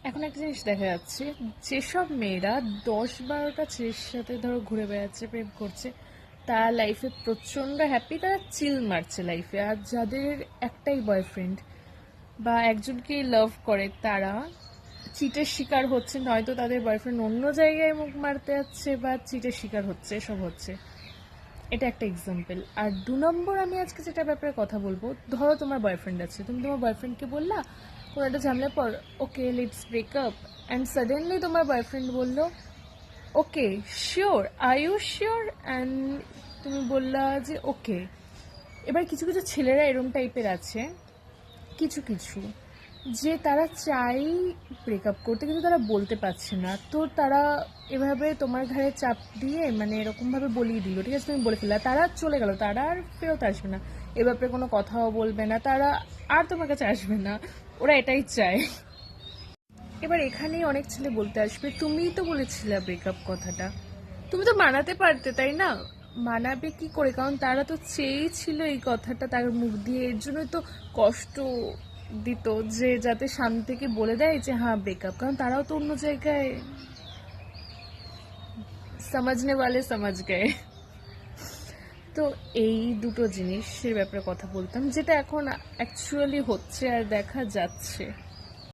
এখন একটা জিনিস দেখা যাচ্ছে, যেসব মেয়েরা 10-12টা ছেলের সাথে ধরো ঘুরে বেড়াচ্ছে, প্রেম করছে, তারা লাইফে প্রচণ্ড হ্যাপি, তারা চিল মারছে লাইফে। আর যাদের একটাই বয়ফ্রেন্ড বা একজনকে লাভ করে, তারা চিটের শিকার হচ্ছে, নয়তো তাদের বয়ফ্রেন্ড অন্য জায়গায় মুখ মারতে যাচ্ছে বা চিটের শিকার হচ্ছে, এসব হচ্ছে। এটা একটা এক্সাম্পল। আর 2 নম্বর, আমি আজকে যেটা ব্যাপারে কথা বলবো, ধরো তোমার বয়ফ্রেন্ড আছে, তুমি তোমার বয়ফ্রেন্ডকে বললা কোনো একটা ঝামেলার পর, okay let's breakup, and suddenly তোমার বয়ফ্রেন্ড বললো, okay sure, are you sure, and তুমি বললা যে ওকে। এবার কিছু কিছু ছেলেরা এরম টাইপের আছে, কিছু কিছু, যে তারা চাই ব্রেকআপ করতে, কিন্তু তারা বলতে পারছে না, তো তারা এভাবে তোমার ঘাড়ে চাপ দিয়ে, মানে এরকমভাবে বলিয়ে দিল, ঠিক আছে তুমি বলে ফেললা, তারা চলে গেল, তারা আর ফেরত আসবে না, এ ব্যাপারে কোনো কথাও বলবে না, তারা আর তোমার কাছে আসবে না, ওরা এটাই চায়। এবার এখানেই অনেক ছেলে বলতে আসবে, তুমিই তো বলেছিলে ব্রেকআপ কথাটা, তুমি তো মানাতে পারতে, তাই না? মানাবে কি করে, কারণ তারা তো চেয়েছিল এই কথাটা তার মুখ দিয়ে, এর জন্যই তো কষ্ট দিত, যে যাতে সামনে থেকে বলে দেয় যে হ্যাঁ ব্রেকআপ, কারণ তারাও তো অন্য জায়গায় সমাজনে ওয়ালে সমাজ গায়ে। তো এই দুটো জিনিসের ব্যাপারে কথা বলতাম, যেটা এখন অ্যাকচুয়ালি হচ্ছে আর দেখা যাচ্ছে।